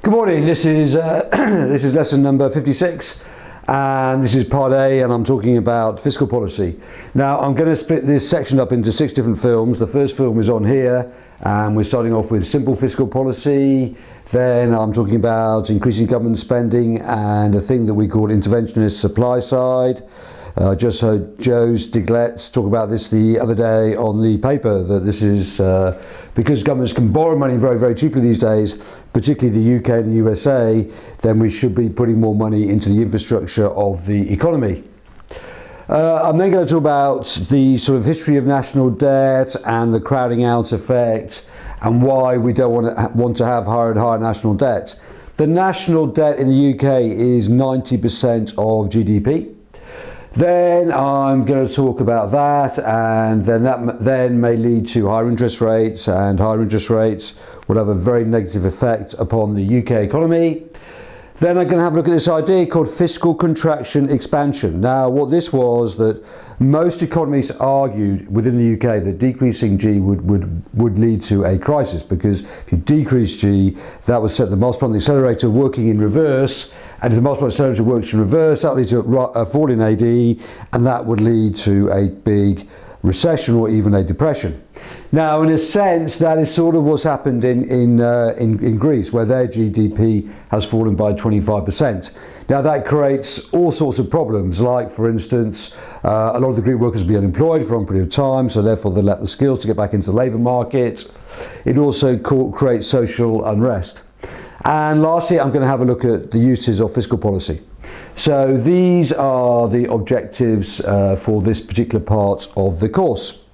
Good morning, this is this is lesson number 56 and this is part A, and I'm talking about fiscal policy. Now I'm going to split this section up into 6 different films. The first film is on here and we're starting off with simple fiscal policy. Then I'm talking about increasing government spending and a thing that we call interventionist supply side. Just heard Joe's Diglets talk about this the other day on the paper, that this is because governments can borrow money very, very cheaply these days, particularly the UK and the USA, then we should be putting more money into the infrastructure of the economy. I'm then going to talk about the sort of history of national debt and the crowding out effect and why we don't want to have higher and higher national debt. The national debt in the UK is 90% of GDP. Then I'm going to talk about that, and then that then may lead to higher interest rates, and higher interest rates will have a very negative effect upon the UK economy. Then I'm going to have a look at this idea called fiscal contraction expansion. Now what this was, that most economists argued within the UK that decreasing G would lead to a crisis, because if you decrease G, that would set the multiplier accelerator working in reverse, and if the multiplier accelerator works in reverse, that leads to a fall in AD, and that would lead to a big recession or even a depression. Now, in a sense, that is sort of what's happened in Greece, where their GDP has fallen by 25%. Now, that creates all sorts of problems, like, for instance, a lot of the Greek workers will be unemployed for a long period of time, so therefore they lack the skills to get back into the labour market. It also creates social unrest. And lastly, I'm going to have a look at the uses of fiscal policy. So these are the objectives for this particular part of the course.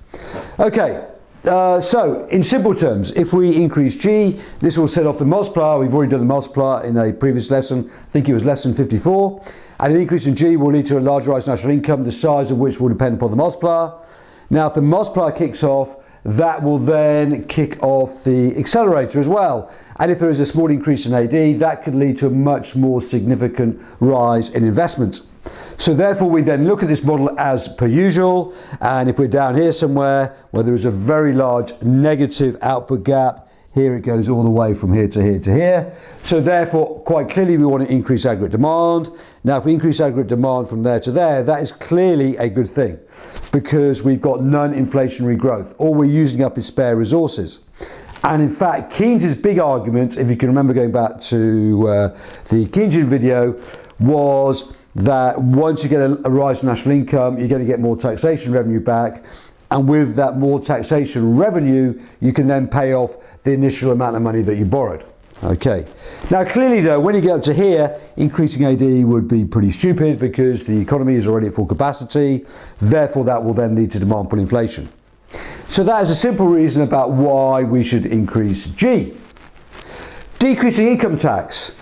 Okay, so in simple terms, if we increase G, this will set off the multiplier. We've already done the multiplier in a previous lesson. I think it was lesson 54. And an increase in G will lead to a larger rise in national income, the size of which will depend upon the multiplier. Now, if the multiplier kicks off, that will then kick off the accelerator as well. And if there is a small increase in AD, that could lead to a much more significant rise in investment. So therefore we then look at this model as per usual, and if we're down here somewhere where there is a very large negative output gap, here it goes all the way from here to here to here. So therefore, quite clearly, we want to increase aggregate demand. Now, if we increase aggregate demand from there to there, that is clearly a good thing, because we've got non-inflationary growth. All we're using up is spare resources. And in fact, Keynes's big argument, if you can remember going back to the Keynesian video, was that once you get a rise in national income, you're going to get more taxation revenue back. And with that more taxation revenue, you can then pay off the initial amount of money that you borrowed. Okay. Now, clearly, though, when you get up to here, increasing AD would be pretty stupid, because the economy is already at full capacity. Therefore, that will then lead to demand pull inflation. So that is a simple reason about why we should increase G. Decreasing income tax.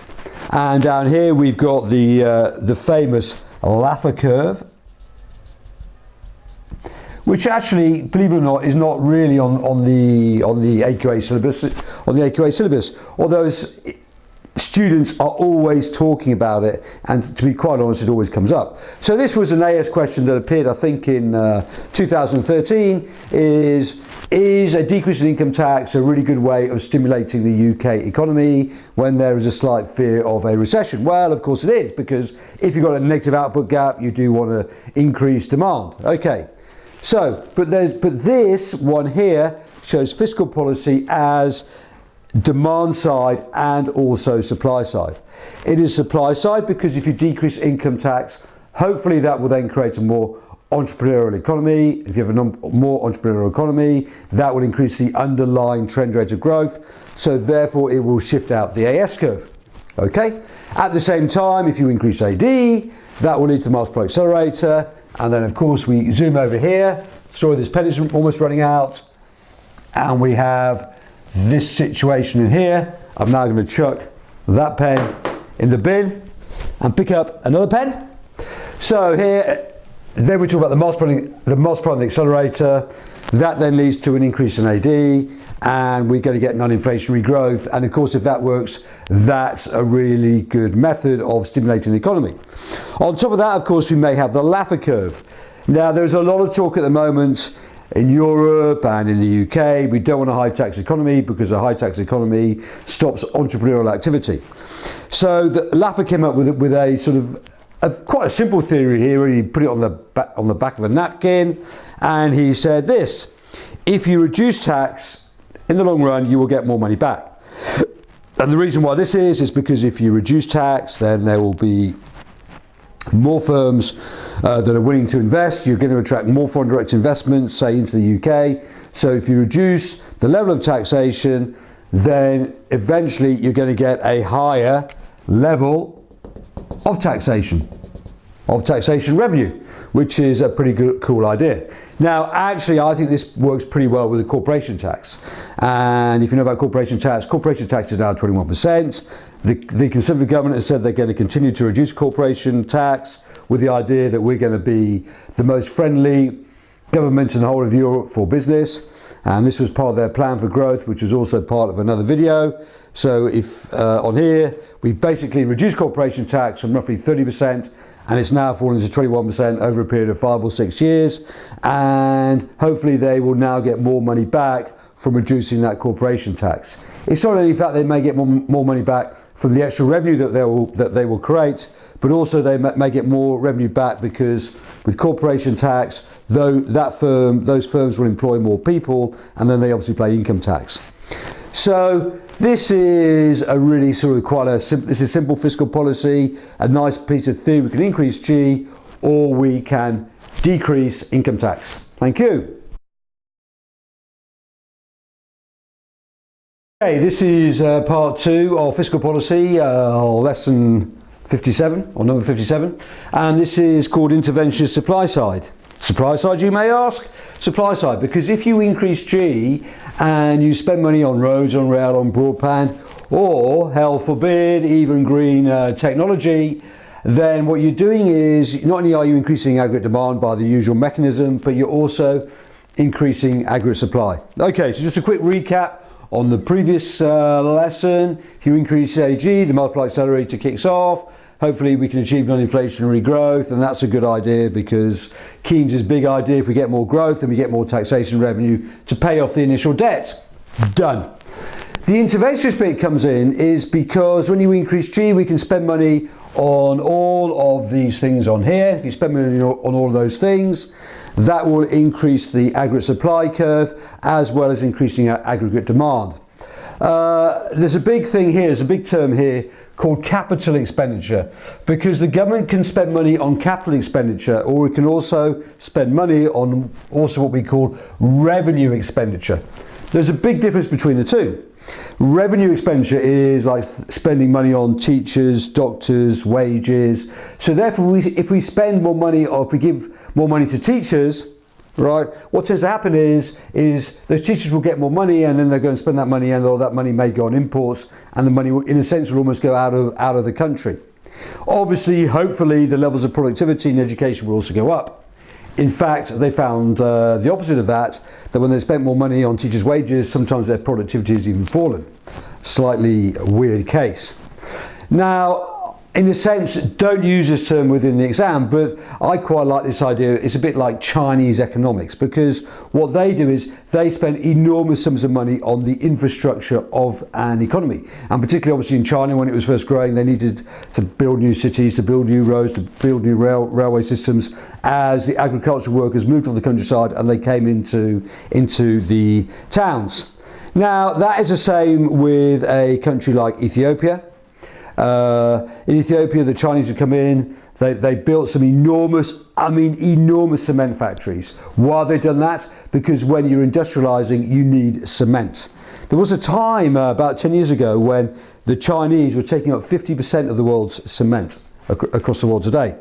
And down here, we've got the famous Laffer Curve, which actually, believe it or not, is not really on the AQA syllabus, although students are always talking about it, and to be quite honest, it always comes up. So this was an AS question that appeared, I think, in 2013, is a decrease in income tax a really good way of stimulating the UK economy when there is a slight fear of a recession? Well, of course it is, because if you've got a negative output gap, you do want to increase demand. Okay. So, but this one here shows fiscal policy as demand side and also supply side. It is supply side because if you decrease income tax, hopefully that will then create a more entrepreneurial economy. If you have a more entrepreneurial economy, that will increase the underlying trend rate of growth. So therefore it will shift out the AS curve. Okay. At the same time, if you increase AD, that will lead to the multiplier accelerator. And then, of course, we zoom over here. Sorry, this pen is almost running out. And we have this situation in here. I'm now going to chuck that pen in the bin and pick up another pen. So here, then we talk about the multiplier and the accelerator. That then leads to an increase in AD, and we're going to get non-inflationary growth. And of course, if that works, that's a really good method of stimulating the economy. On top of that, of course, we may have the Laffer curve. Now, there's a lot of talk at the moment in Europe and in the UK. We don't want a high tax economy because a high tax economy stops entrepreneurial activity. So Laffer came up with a sort of quite a simple theory here. He put it on the back of a napkin, and he said this: if you reduce tax, in the long run, you will get more money back. And the reason why this is because if you reduce tax, then there will be more firms that are willing to invest. You're going to attract more foreign direct investments, say into the UK. So if you reduce the level of taxation, then eventually you're going to get a higher level of taxation revenue, which is a pretty good, cool idea. Now, actually, I think this works pretty well with the corporation tax. And if you know about corporation tax is now 21%. The Conservative government has said they're going to continue to reduce corporation tax with the idea that we're going to be the most friendly government in the whole of Europe for business. And this was part of their plan for growth, which was also part of another video. So if on here, we basically reduced corporation tax from roughly 30%, and it's now fallen to 21% over a period of 5 or 6 years. And hopefully they will now get more money back from reducing that corporation tax. It's not only the fact they may get more money back from the extra revenue that they will create, but also they may get more revenue back because with corporation tax, those firms will employ more people, and then they obviously pay income tax. So this is a really sort of this is simple fiscal policy, a nice piece of theory. We can increase G or we can decrease income tax. Thank you. Okay, this is part 2 of fiscal policy, lesson 57 or number 57, and this is called interventionist supply side. Supply side, you may ask? Supply side, because if you increase G and you spend money on roads, on rail, on broadband, or hell forbid, even green technology, then what you're doing is not only are you increasing aggregate demand by the usual mechanism, but you're also increasing aggregate supply. Okay, so just a quick recap on the previous lesson. If you increase AG, the multiplier accelerator kicks off. Hopefully we can achieve non-inflationary growth, and that's a good idea because Keynes' big idea, if we get more growth and we get more taxation revenue to pay off the initial debt. Done. The interventionist bit comes in is because when you increase G, we can spend money on all of these things on here. If you spend money on all of those things, that will increase the aggregate supply curve as well as increasing our aggregate demand. There's a big thing here, there's a big term here called capital expenditure, because the government can spend money on capital expenditure, or it can also spend money on also what we call revenue expenditure. There's a big difference between the two. Revenue expenditure is like spending money on teachers, doctors, wages. So therefore, if we spend more money, or if we give more money to teachers, right, what tends to happen is those teachers will get more money, and then they're going to spend that money, and all that money may go on imports, and the money will, in a sense, will almost go out of the country. Obviously, hopefully, the levels of productivity in education will also go up. In fact, they found the opposite of that when they spent more money on teachers' wages, sometimes their productivity has even fallen. Slightly weird case. Now, in a sense, don't use this term within the exam, but I quite like this idea. It's a bit like Chinese economics, because what they do is they spend enormous sums of money on the infrastructure of an economy. And particularly obviously in China, when it was first growing, they needed to build new cities, to build new roads, to build new railway systems as the agricultural workers moved off the countryside and they came into the towns. Now, that is the same with a country like Ethiopia. In Ethiopia, the Chinese have come in, they built some enormous cement factories. Why have they done that? Because when you're industrializing, you need cement. There was a time about 10 years ago when the Chinese were taking up 50% of the world's cement across the world today.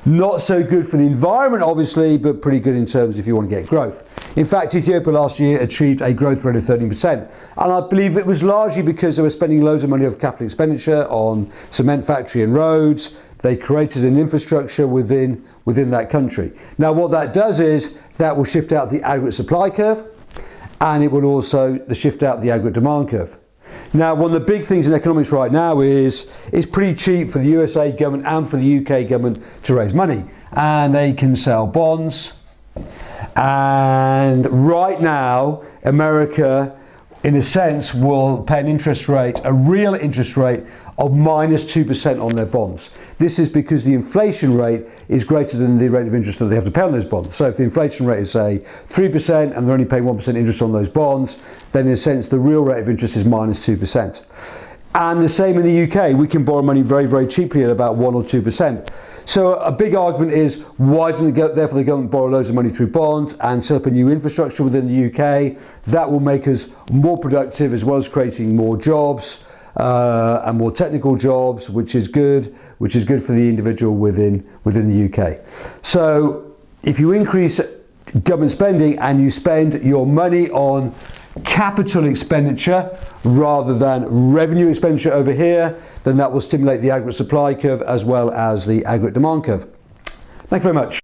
Not so good for the environment, obviously, but pretty good in terms if you want to get growth. In fact, Ethiopia last year achieved a growth rate of 13%. And I believe it was largely because they were spending loads of money of capital expenditure on cement factory and roads. They created an infrastructure within that country. Now, what that does is that will shift out the aggregate supply curve, and it will also shift out the aggregate demand curve. Now, one of the big things in economics right now is it's pretty cheap for the USA government and for the UK government to raise money, and they can sell bonds, And right now, America, in a sense, will pay an interest rate, a real interest rate of -2% on their bonds. This is because the inflation rate is greater than the rate of interest that they have to pay on those bonds. So if the inflation rate is, say, 3% and they're only paying 1% interest on those bonds, then in a sense, the real rate of interest is -2%. And the same in the UK, we can borrow money very, very cheaply at about 1 or 2%. So a big argument is, why doesn't therefore the government borrow loads of money through bonds and set up a new infrastructure within the UK? That will make us more productive, as well as creating more jobs and more technical jobs, which is good for the individual within the UK. So if you increase government spending and you spend your money on capital expenditure rather than revenue expenditure over here, then that will stimulate the aggregate supply curve as well as the aggregate demand curve. Thank you very much.